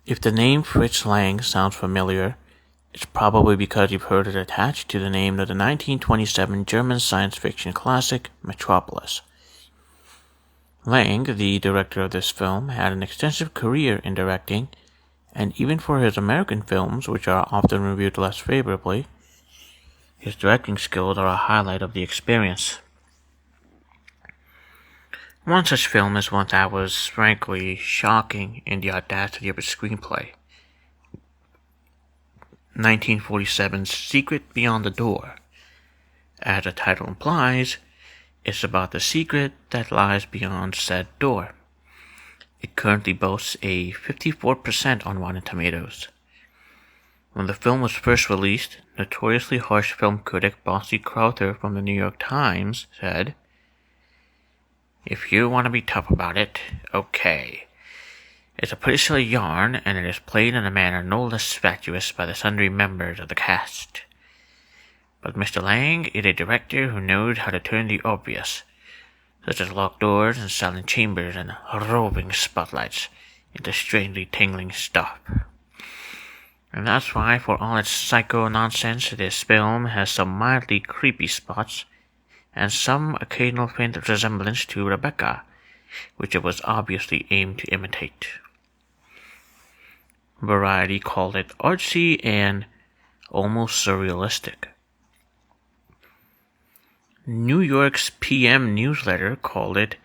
If the name Fritz Lang sounds familiar, it's probably because you've heard it attached to the name of the 1927 German science fiction classic Metropolis. Lang, the director of this film, had an extensive career in directing, and even for his American films, which are often reviewed less favorably, his directing skills are a highlight of the experience. One such film is one that was frankly shocking in the audacity of its screenplay. 1947's Secret Beyond the Door. As the title implies, it's about the secret that lies beyond said door. It currently boasts a 54% on Rotten Tomatoes. When the film was first released, notoriously harsh film critic Bossy Crowther from the New York Times said, "If you want to be tough about it, okay. It's a pretty silly yarn, and it is played in a manner no less fatuous by the sundry members of the cast. But Mr. Lang is a director who knows how to turn the obvious, such as locked doors and silent chambers and roving spotlights, into strangely tingling stuff. And that's why, for all its psycho nonsense, this film has some mildly creepy spots, and some occasional faint resemblance to Rebecca, which it was obviously aimed to imitate." Variety called it artsy and almost surrealistic. New York's PM newsletter called it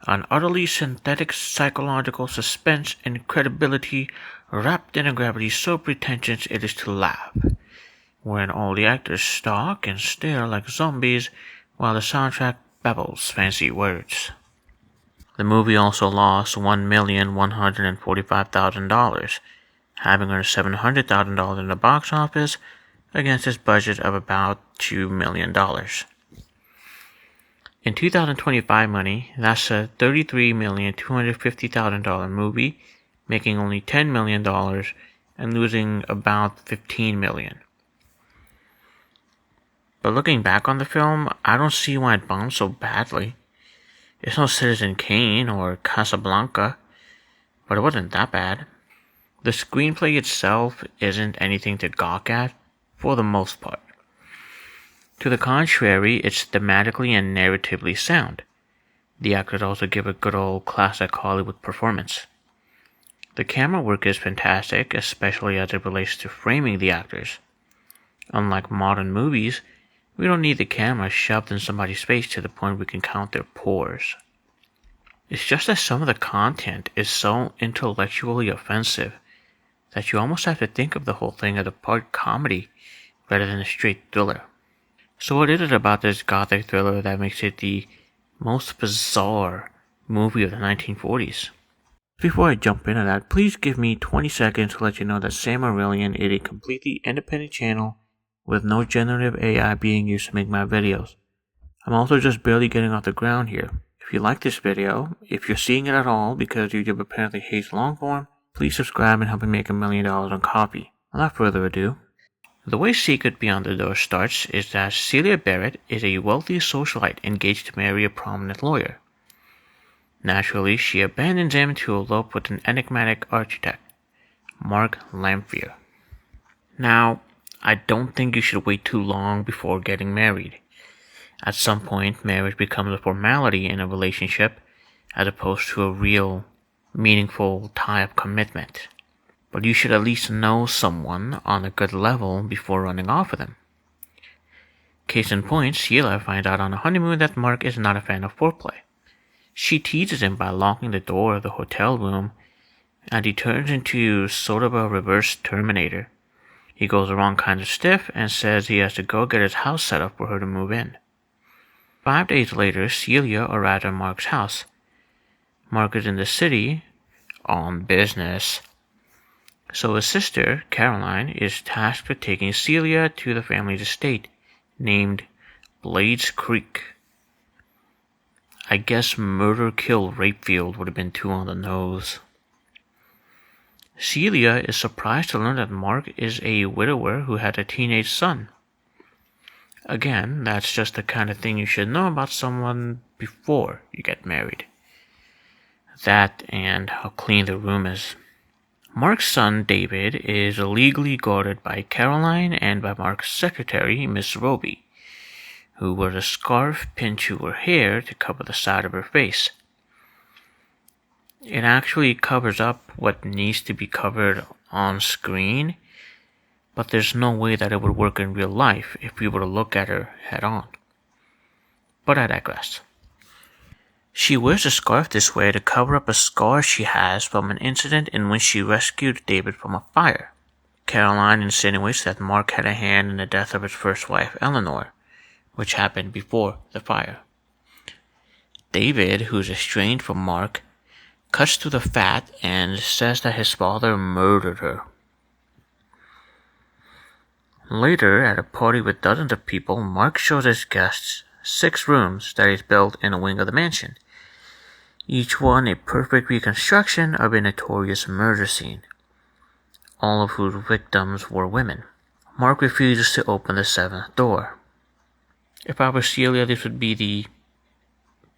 an utterly synthetic psychological suspense and credibility wrapped in a gravity so pretentious it is to laugh, wherein all the actors stalk and stare like zombies while the soundtrack babbles fancy words. The movie also lost $1,145,000, having earned $700,000 in the box office against its budget of about $2 million. In 2025 money, that's a $33,250,000 movie, making only $10 million and losing about $15 million. But looking back on the film, I don't see why it bombed so badly. It's no Citizen Kane or Casablanca, but it wasn't that bad. The screenplay itself isn't anything to gawk at, for the most part. To the contrary, it's thematically and narratively sound. The actors also give a good old classic Hollywood performance. The camera work is fantastic, especially as it relates to framing the actors. Unlike modern movies, we don't need the camera shoved in somebody's face to the point we can count their pores. It's just that some of the content is so intellectually offensive that you almost have to think of the whole thing as a part comedy rather than a straight thriller. So what is it about this gothic thriller that makes it the most bizarre movie of the 1940s? Before I jump into that, please give me 20 seconds to let you know that Sam Aurelian is a completely independent channel with no generative AI being used to make my videos. I'm also just barely getting off the ground here. If you like this video, if you're seeing it at all because YouTube apparently hates long form, please subscribe and help me make $1 million on coffee. Without further ado, the way Secret Beyond the Door starts is that Celia Barrett is a wealthy socialite engaged to marry a prominent lawyer. Naturally, she abandons him to elope with an enigmatic architect, Mark Lamphere. Now, I don't think you should wait too long before getting married. At some point, marriage becomes a formality in a relationship as opposed to a real, meaningful tie of commitment. But you should at least know someone on a good level before running off with them. Case in point, Sheila finds out on a honeymoon that Mark is not a fan of foreplay. She teases him by locking the door of the hotel room, and he turns into sort of a reverse Terminator. He goes the wrong kind of stiff and says he has to go get his house set up for her to move in. 5 days later, Celia arrives at Mark's house. Mark is in the city on business, so his sister, Caroline, is tasked with taking Celia to the family's estate, named Blades Creek. I guess Murder Kill Rape Field would have been too on the nose. Celia is surprised to learn that Mark is a widower who had a teenage son. Again, that's just the kind of thing you should know about someone before you get married. That and how clean the room is. Mark's son, David, is legally guarded by Caroline and by Mark's secretary, Miss Roby, who wears a scarf pinned to her hair to cover the side of her face. It actually covers up what needs to be covered on screen, but there's no way that it would work in real life if we were to look at her head on. But I digress. She wears a scarf this way to cover up a scar she has from an incident in which she rescued David from a fire. Caroline insinuates that Mark had a hand in the death of his first wife, Eleanor, which happened before the fire. David, who's estranged from Mark, cuts through the fat and says that his father murdered her. Later, at a party with dozens of people, Mark shows his guests 6 rooms that he's built in a wing of the mansion, each one a perfect reconstruction of a notorious murder scene, all of whose victims were women. Mark refuses to open the 7th door. If I were Celia, this would be the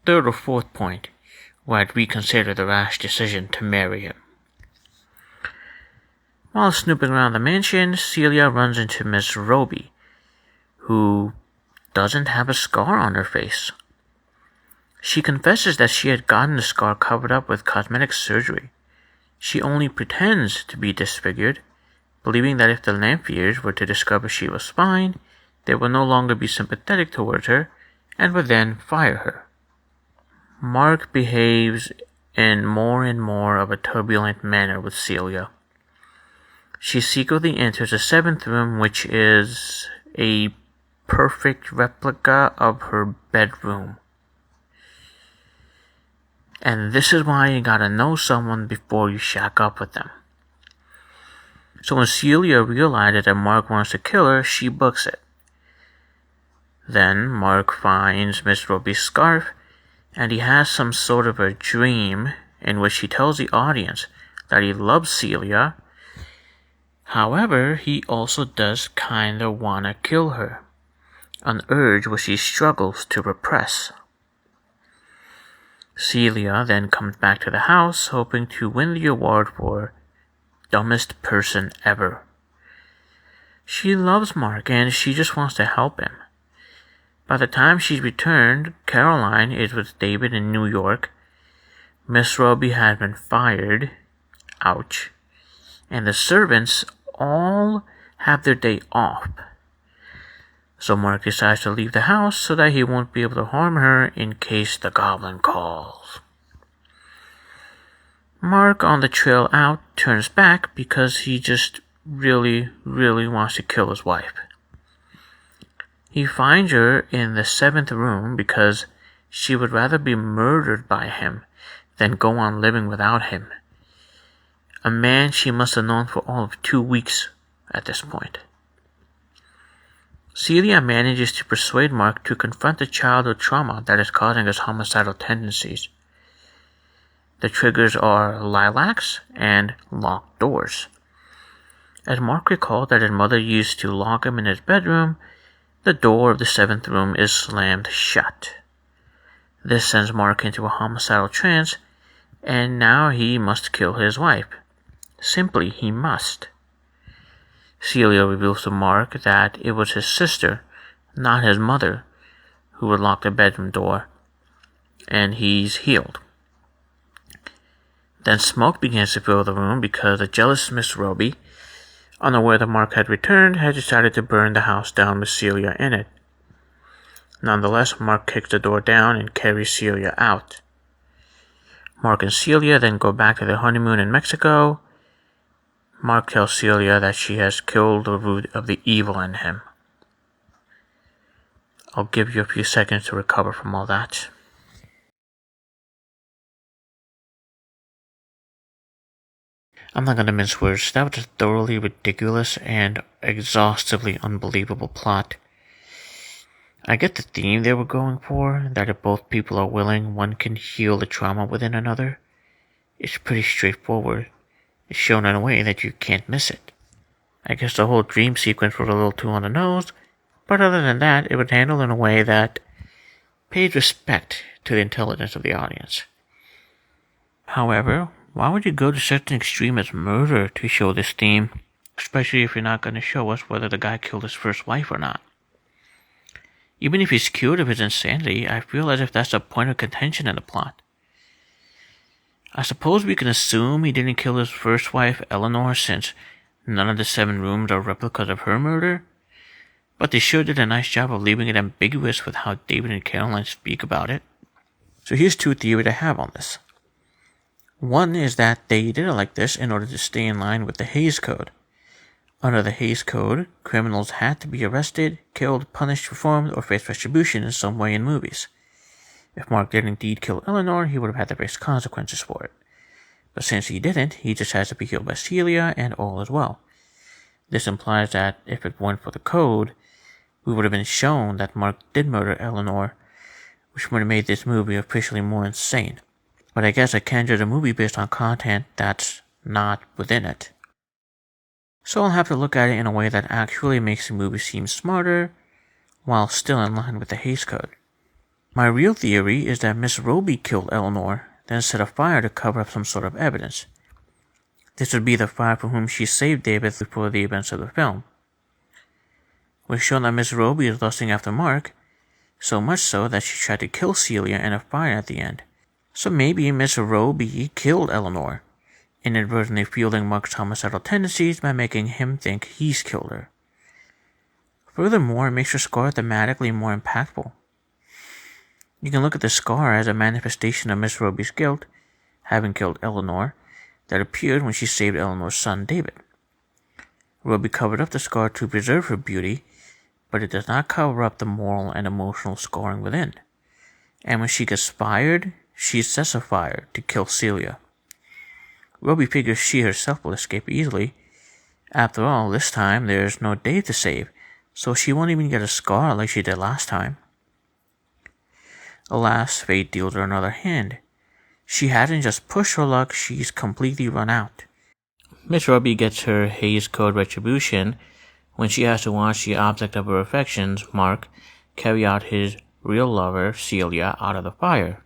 3rd or 4th point where I'd reconsider the rash decision to marry him. While snooping around the mansion, Celia runs into Miss Roby, who doesn't have a scar on her face. She confesses that she had gotten the scar covered up with cosmetic surgery. She only pretends to be disfigured, believing that if the Lamphiers were to discover she was fine, they would no longer be sympathetic towards her and would then fire her. Mark behaves in more and more of a turbulent manner with Celia. She secretly enters the 7th room, which is a perfect replica of her bedroom. And this is why you gotta know someone before you shack up with them. So when Celia realizes that Mark wants to kill her, she books it. Then Mark finds Miss Roby's scarf, and he has some sort of a dream in which he tells the audience that he loves Celia. However, he also does kinda wanna kill her, an urge which he struggles to repress. Celia then comes back to the house, hoping to win the award for dumbest person ever. She loves Mark and she just wants to help him. By the time she's returned, Caroline is with David in New York. Miss Roby had been fired. Ouch. And the servants all have their day off. So Mark decides to leave the house so that he won't be able to harm her in case the goblin calls. Mark, on the trail out, turns back because he just really wants to kill his wife. He finds her in the 7th room because she would rather be murdered by him than go on living without him. A man she must have known for all of 2 weeks at this point. Celia manages to persuade Mark to confront the childhood trauma that is causing his homicidal tendencies. The triggers are lilacs and locked doors. As Mark recalled that his mother used to lock him in his bedroom, the door of the 7th room is slammed shut. This sends Mark into a homicidal trance, and now he must kill his wife. Simply, he must. Celia reveals to Mark that it was his sister, not his mother, who would lock the bedroom door, and he's healed. Then smoke begins to fill the room because the jealous Miss Roby, unaware that Mark had returned, had decided to burn the house down with Celia in it. Nonetheless, Mark kicks the door down and carries Celia out. Mark and Celia then go back to their honeymoon in Mexico. Mark tells Celia that she has killed the root of the evil in him. I'll give you a few seconds to recover from all that. I'm not going to mince words. That was a thoroughly ridiculous and exhaustively unbelievable plot. I get the theme they were going for, that if both people are willing, one can heal the trauma within another. It's pretty straightforward. It's shown in a way that you can't miss it. I guess the whole dream sequence was a little too on the nose, but other than that, it was handled in a way that paid respect to the intelligence of the audience. However, Why would you go to such an extreme as murder to show this theme? Especially if you're not going to show us whether the guy killed his first wife or not. Even if he's cured of his insanity, I feel as if that's a point of contention in the plot. I suppose we can assume he didn't kill his first wife, Eleanor, since none of the 7 rooms are replicas of her murder, but they sure did a nice job of leaving it ambiguous with how David and Caroline speak about it. So here's 2 theories I have on this. One is that they did it like this in order to stay in line with the Hays Code. Under the Hays Code, criminals had to be arrested, killed, punished, reformed, or face retribution in some way in movies. If Mark did indeed kill Eleanor, he would have had to face consequences for it. But since he didn't, he just has to be killed by Celia, and all is well. This implies that if it weren't for the code, we would have been shown that Mark did murder Eleanor, which would have made this movie officially more insane. But I guess I can't judge a movie based on content that's not within it. So I'll have to look at it in a way that actually makes the movie seem smarter, while still in line with the Hays Code. My real theory is that Miss Roby killed Eleanor, then set a fire to cover up some sort of evidence. This would be the fire from whom she saved David before the events of the film. We're shown that Miss Roby is lusting after Mark, so much so that she tried to kill Celia in a fire at the end. So maybe Miss Roby killed Eleanor, inadvertently fueling Mark's homicidal tendencies by making him think he's killed her. Furthermore, it makes her scar thematically more impactful. You can look at the scar as a manifestation of Miss Roby's guilt, having killed Eleanor, that appeared when she saved Eleanor's son David. Roby covered up the scar to preserve her beauty, but it does not cover up the moral and emotional scarring within. And when she gets fired, she sets a fire to kill Celia. Roby figures she herself will escape easily. After all, this time there's no Dave to save, so she won't even get a scar like she did last time. Alas, fate deals her another hand. She hasn't just pushed her luck, she's completely run out. Miss Roby gets her Hays Code retribution when she has to watch the object of her affections, Mark, carry out his real lover, Celia, out of the fire.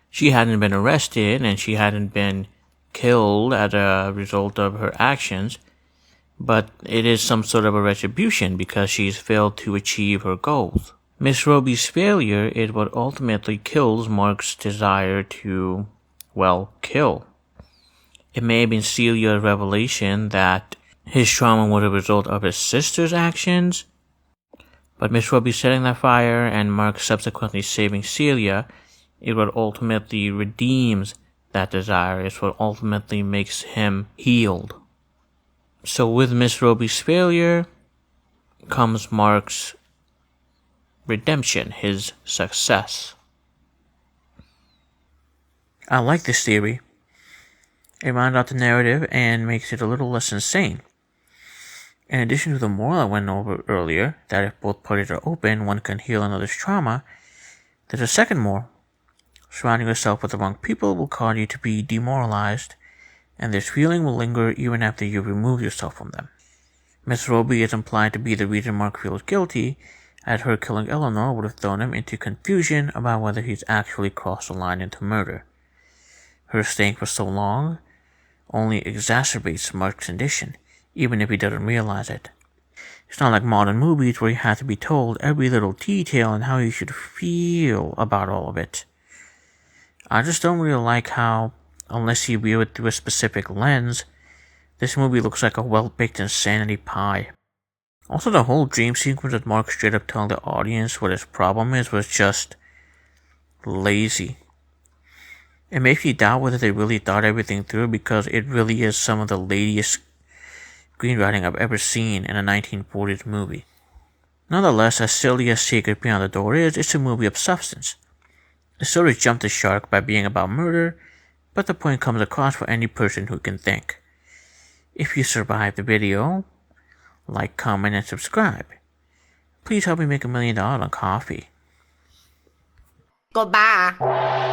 She hadn't been arrested and she hadn't been killed as a result of her actions, but it is some sort of a retribution because she's failed to achieve her goals. Miss Roby's failure is what ultimately kills Mark's desire to, kill. It may have been Celia's revelation that his trauma was a result of his sister's actions, but Miss Roby setting that fire and Mark subsequently saving Celia is what ultimately redeems that desire. It's what ultimately makes him healed. So with Miss Roby's failure comes Mark's redemption, his success. I like this theory. It rounds out the narrative and makes it a little less insane. In addition to the moral I went over earlier, that if both parties are open, one can heal another's trauma, there's a second moral. Surrounding yourself with the wrong people will cause you to be demoralized, and this feeling will linger even after you remove yourself from them. Miss Roby is implied to be the reason Mark feels guilty, as her killing Eleanor would have thrown him into confusion about whether he's actually crossed the line into murder. Her staying for so long only exacerbates Mark's condition, even if he doesn't realize it. It's not like modern movies where you have to be told every little detail and how you should feel about all of it. I just don't really like how, unless you view it through a specific lens, this movie looks like a well-baked insanity pie. Also, the whole dream sequence with Mark straight up telling the audience what his problem is was just lazy. It makes me doubt whether they really thought everything through, because it really is some of the laziest screenwriting I've ever seen in a 1940s movie. Nonetheless, as silly as Secret Beyond the Door is, it's a movie of substance. The story jumped the shark by being about murder, but the point comes across for any person who can think. If you survive the video, like, comment, and subscribe. Please help me make $1 million on coffee. Goodbye.